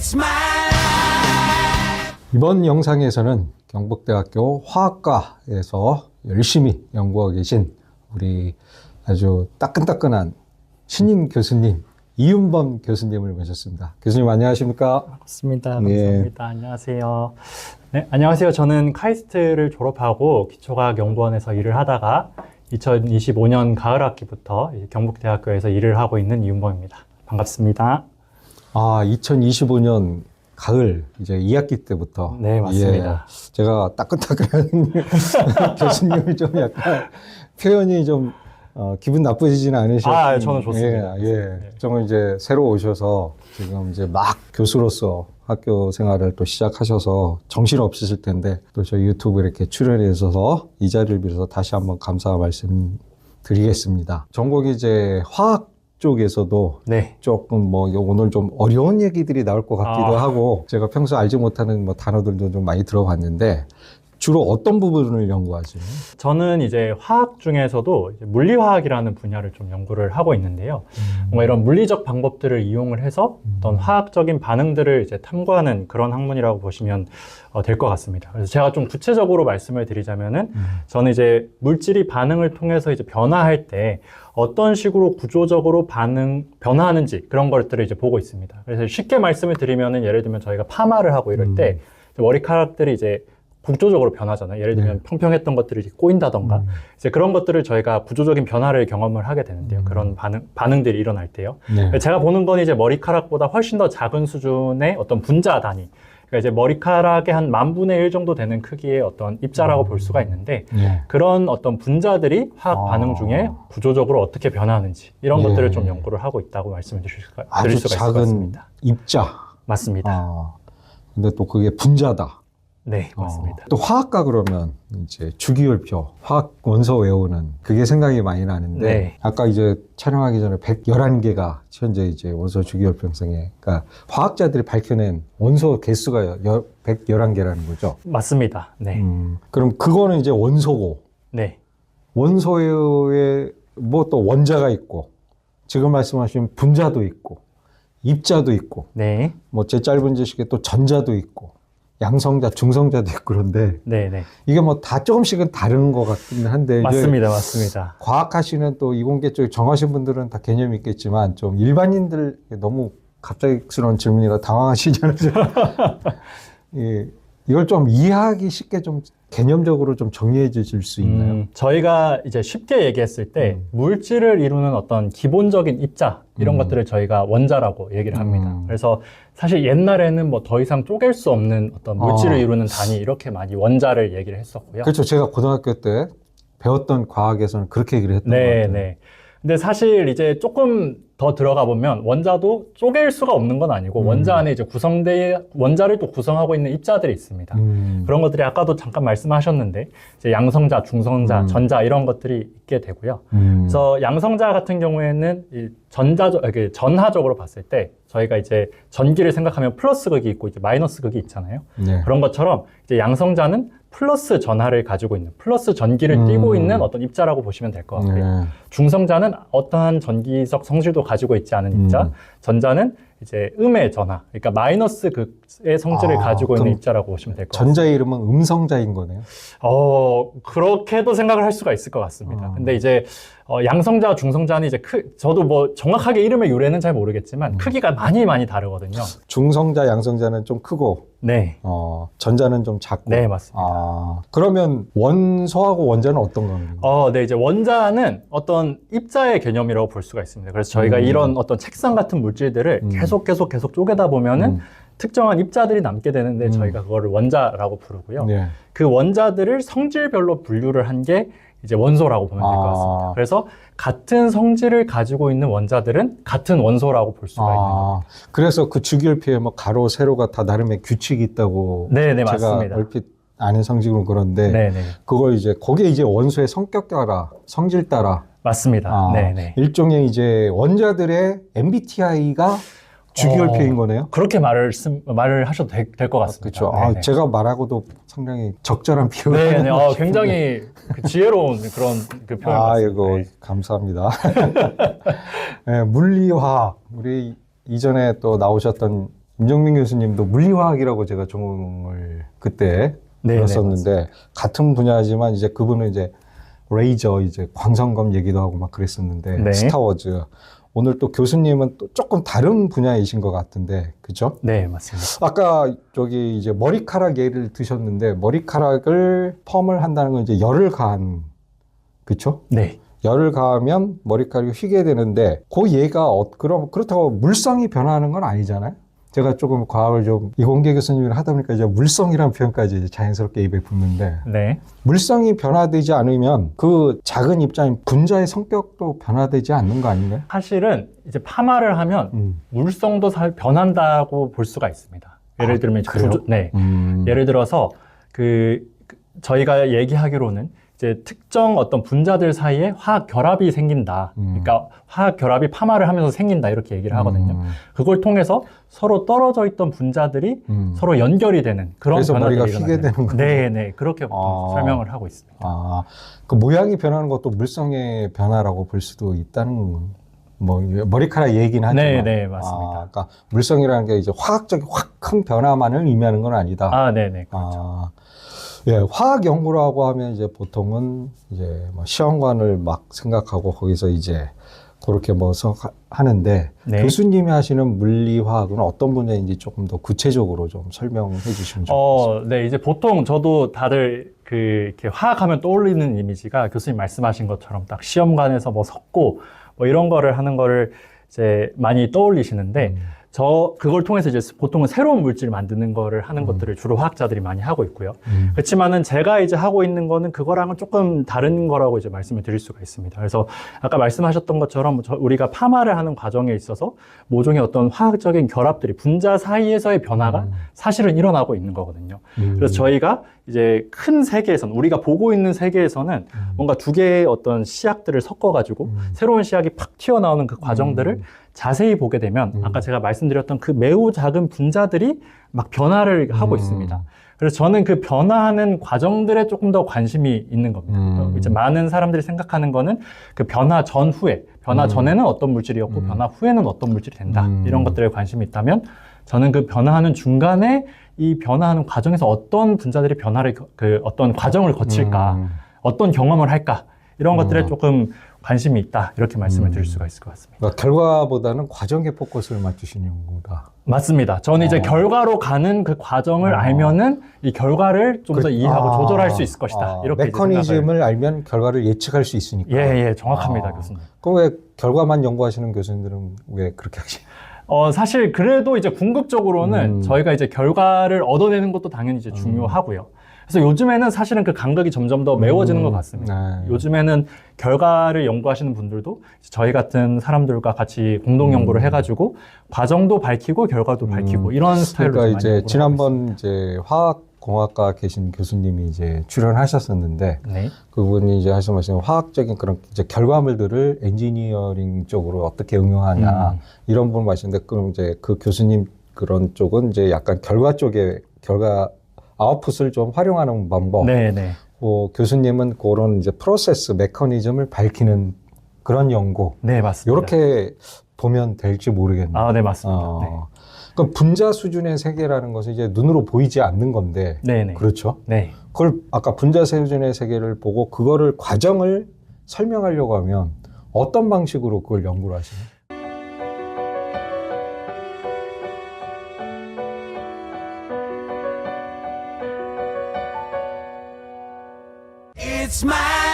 It's my life. 이번 영상에서는 경북대학교 화학과에서 열심히 연구하고 계신 우리 아주 따끈따끈한 신임 교수님 이윤범 교수님을 모셨습니다. 교수님 안녕하십니까? 반갑습니다. 감사합니다. 안녕하세요. 네, 안녕하세요. 저는 카이스트를 졸업하고 기초과학연구원에서 일을 하다가 2025년 가을 학기부터 경북대학교에서 일을 하고 있는 이윤범입니다. 반갑습니다. 2025년 가을 이제 2학기 때부터. 네, 맞습니다. 예, 제가 따끈따끈한 교수님이 좀 약간 표현이 좀 기분 나쁘지는 않으셨어요. 저는 좋습니다. 좀 이제 새로 오셔서 지금 이제 막 교수로서 학교 생활을 또 시작하셔서 정신 없으실 텐데 또 저희 유튜브 이렇게 출연해 주셔서 이 자리를 빌어서 다시 한번 감사 말씀드리겠습니다. 전공이 이제 화학 쪽에서도 네. 조금 오늘 좀 어려운 얘기들이 나올 것 같기도 하고 제가 평소 알지 못하는 단어들도 좀 많이 들어봤는데 주로 어떤 부분을 연구하시나요? 저는 이제 화학 중에서도 이제 물리화학이라는 분야를 좀 연구를 하고 있는데요. 뭔가 이런 물리적 방법들을 이용을 해서 어떤 화학적인 반응들을 이제 탐구하는 그런 학문이라고 보시면 될 것 같습니다. 그래서 제가 좀 구체적으로 말씀을 드리자면은 저는 이제 물질이 반응을 통해서 이제 변화할 때 어떤 식으로 구조적으로 변화하는지 그런 것들을 이제 보고 있습니다. 그래서 쉽게 말씀을 드리면은 예를 들면 저희가 파마를 하고 이럴 때 머리카락들이 이제 구조적으로 변하잖아요. 예를 들면 평평했던 것들이 꼬인다던가 이제 그런 것들을 저희가 구조적인 변화를 경험을 하게 되는데요. 그런 반응들이 일어날 때요. 네. 제가 보는 건 이제 머리카락보다 훨씬 더 작은 수준의 어떤 분자 단위. 그러니까 이제 머리카락의 한 10,000분의 1 정도 되는 크기의 어떤 입자라고 볼 수가 있는데 그런 어떤 분자들이 화학 반응 중에 구조적으로 어떻게 변화하는지 이런 것들을 좀 연구를 하고 있다고 말씀을 드릴 수가 있을 것 같습니다. 입자. 맞습니다. 근데 또 그게 분자다. 네, 맞습니다. 또 화학과 그러면 이제 주기율표, 화학 원소 외우는 그게 생각이 많이 나는데 네. 아까 이제 촬영하기 전에 111개가 현재 이제 원소 주기율표 형성에 그러니까 화학자들이 밝혀낸 원소 개수가 111개라는 거죠. 맞습니다. 네. 그럼 그거는 이제 원소고 네. 원소에 또 원자가 있고 지금 말씀하신 분자도 있고 입자도 있고 네. 제 짧은 지식에 또 전자도 있고 양성자, 중성자도 있고 그런데 네네. 이게 다 조금씩은 다른 것 같긴 한데 맞습니다. 맞습니다. 과학하시는 또 이공계 쪽에 정하신 분들은 다 개념이 있겠지만 좀 일반인들 너무 갑작스러운 질문이라 당황하시잖아요. 이걸 좀 이해하기 쉽게 좀 개념적으로 좀 정리해 주실 수 있나요? 저희가 이제 쉽게 얘기했을 때 물질을 이루는 어떤 기본적인 입자 이런 것들을 저희가 원자라고 얘기를 합니다. 그래서 사실 옛날에는 더 이상 쪼갤 수 없는 어떤 물질을 이루는 단위 이렇게 많이 원자를 얘기를 했었고요. 그렇죠. 제가 고등학교 때 배웠던 과학에서는 그렇게 얘기를 했던 것 같아요. 네. 근데 사실 이제 조금 더 들어가 보면 원자도 쪼갤 수가 없는 건 아니고 원자 안에 이제 원자를 또 구성하고 있는 입자들이 있습니다. 그런 것들이 아까도 잠깐 말씀하셨는데 이제 양성자, 중성자, 전자 이런 것들이 있게 되고요. 그래서 양성자 같은 경우에는 전하적으로 봤을 때 저희가 이제 전기를 생각하면 플러스 극이 있고 이제 마이너스 극이 있잖아요. 네. 그런 것처럼 이제 양성자는 플러스 전하를 가지고 있는 플러스 전기를 띠고 있는 어떤 입자라고 보시면 될 것 같고요. 중성자는 어떠한 전기적 성질도 가지고 있지 않은 입자, 전자는 이제 음의 전하, 그러니까 마이너스 극의 성질을 가지고 있는 입자라고 보시면 될 것 같습니다. 전자의 이름은 음성자인 거네요. 그렇게도 생각을 할 수가 있을 것 같습니다. 근데 이제 양성자, 중성자는 이제 저도 정확하게 이름의 유래는 잘 모르겠지만 크기가 많이 다르거든요. 중성자, 양성자는 좀 크고 네. 전자는 좀 작고. 네, 맞습니다. 그러면 원소하고 원자는 어떤 겁니까? 네, 이제 원자는 어떤 입자의 개념이라고 볼 수가 있습니다. 그래서 저희가 이런 어떤 책상 같은 물질들을 계속 쪼개다 보면은 특정한 입자들이 남게 되는데 저희가 그거를 원자라고 부르고요. 네. 그 원자들을 성질별로 분류를 한 게 이제 원소라고 보면 될 것 같습니다. 그래서 같은 성질을 가지고 있는 원자들은 같은 원소라고 볼 수가 있는 겁니다. 그래서 그 주기율표에 가로, 세로가 다 나름의 규칙이 있다고 네, 제가 맞습니다. 얼핏 아는 상식으로 그런데 네네. 그걸 이제 거기에 이제 원소의 성격 따라, 성질 따라 맞습니다. 네네. 일종의 이제 원자들의 MBTI가 주기율표인 거네요. 그렇게 말을 하셔도 될 것 같습니다. 그렇죠. 제가 말하고도 상당히 적절한 표현. 네, 굉장히 지혜로운 그런 표현 같습니다. 이거 감사합니다. 네, 물리화학 우리 이전에 또 나오셨던 임정민 교수님도 물리화학이라고 제가 전공을 그때 네, 들었었는데 같은 분야지만 이제 그분은 이제 레이저 이제 광선검 얘기도 하고 막 그랬었는데 네. 스타워즈. 오늘 또 교수님은 또 조금 다른 분야이신 것 같은데, 그죠? 네, 맞습니다. 아까 저기 이제 머리카락 예를 드셨는데 머리카락을 펌을 한다는 건 이제 열을 가한, 그쵸? 네. 열을 가하면 머리카락이 휘게 되는데 그 얘가 그렇다고 물성이 변화하는 건 아니잖아요. 제가 조금 과학을 좀 이공계 교수님이랑 하다 보니까 이제 물성이라는 표현까지 이제 자연스럽게 입에 붙는데 네. 물성이 변화되지 않으면 그 작은 입자인 분자의 성격도 변화되지 않는 거 아닌가요? 사실은 이제 파마를 하면 물성도 변한다고 볼 수가 있습니다. 예를 들면 이제 그래요? 네. 예를 들어서 저희가 얘기하기로는 이제 특정 어떤 분자들 사이에 화학 결합이 생긴다. 그러니까 화학 결합이 파마를 하면서 생긴다 이렇게 얘기를 하거든요. 그걸 통해서 서로 떨어져 있던 분자들이 서로 연결이 되는 그런 그래서 변화들이 머리가 휘게 일어나요. 되는 거죠. 네, 그렇게 보통 설명을 하고 있습니다. 아, 그 모양이 변하는 것도 물성의 변화라고 볼 수도 있다는 뭐 머리카락 얘기는 하지만 네, 맞습니다. 그러니까 물성이라는 게 이제 화학적인 확 큰 변화만을 의미하는 건 아니다. 네, 그렇죠. 예, 화학 연구라고 하면 이제 보통은 이제 뭐 시험관을 막 생각하고 거기서 이제 그렇게 뭐 하는데 네. 교수님이 하시는 물리화학은 어떤 분야인지 조금 더 구체적으로 좀 설명해 주시면 좋겠습니다. 네, 이제 보통 저도 다들 이렇게 화학하면 떠올리는 이미지가 교수님 말씀하신 것처럼 딱 시험관에서 뭐 섞고 뭐 이런 거를 하는 거를 이제 많이 떠올리시는데 그걸 통해서 이제 보통은 새로운 물질을 만드는 거를 하는 것들을 주로 화학자들이 많이 하고 있고요. 그렇지만은 제가 이제 하고 있는 거는 그거랑은 조금 다른 거라고 이제 말씀을 드릴 수가 있습니다. 그래서 아까 말씀하셨던 것처럼 우리가 파마를 하는 과정에 있어서 모종의 어떤 화학적인 결합들이 분자 사이에서의 변화가 사실은 일어나고 있는 거거든요. 그래서 저희가 이제 큰 세계에서는 우리가 보고 있는 세계에서는 뭔가 두 개의 어떤 시약들을 섞어가지고 새로운 시약이 팍 튀어나오는 그 과정들을 자세히 보게 되면 아까 제가 말씀드렸던 그 매우 작은 분자들이 막 변화를 하고 있습니다. 그래서 저는 그 변화하는 과정들에 조금 더 관심이 있는 겁니다. 이제 많은 사람들이 생각하는 거는 그 변화 전후에, 변화 전에는 어떤 물질이었고 변화 후에는 어떤 물질이 된다. 이런 것들에 관심이 있다면 저는 그 변화하는 중간에 이 변화하는 과정에서 어떤 분자들이 변화를 어떤 과정을 거칠까, 어떤 경험을 할까 이런 것들에 조금 관심이 있다 이렇게 말씀을 드릴 수가 있을 것 같습니다. 그러니까 결과보다는 과정에 포커스를 맞추시는 건가? 맞습니다. 저는 이제 결과로 가는 그 과정을 알면은 이 결과를 좀 더 이해하고 조절할 수 있을 것이다. 이렇게 메커니즘을 알면 결과를 예측할 수 있으니까. 예, 정확합니다, 교수님. 그럼 왜 결과만 연구하시는 교수님들은 왜 그렇게 하시나요? 사실 그래도 이제 궁극적으로는 저희가 이제 결과를 얻어내는 것도 당연히 이제 중요하고요. 그래서 요즘에는 사실은 그 간극이 점점 더 메워지는 것 같습니다. 요즘에는 결과를 연구하시는 분들도 저희 같은 사람들과 같이 공동 연구를 해가지고 과정도 밝히고 결과도 밝히고 이런 스타일로 그러니까 많이 이제 지난번 이제 화학공학과 계신 교수님이 이제 출연하셨었는데 네. 그분이 이제 하신 화학적인 그런 이제 결과물들을 엔지니어링 쪽으로 어떻게 응용하냐 이런 부분을 말씀하셨는데 그럼 이제 그 교수님 그런 쪽은 이제 약간 결과 쪽에 아웃풋을 좀 활용하는 방법. 네. 교수님은 그런 이제 프로세스, 메커니즘을 밝히는 그런 연구. 네, 맞습니다. 이렇게 보면 될지 모르겠네요. 네, 맞습니다. 네. 그럼 분자 수준의 세계라는 것은 이제 눈으로 보이지 않는 건데. 네. 그렇죠? 네. 그걸 아까 분자 수준의 세계를 보고 그거를 과정을 설명하려고 하면 어떤 방식으로 그걸 연구를 하시나요? It's my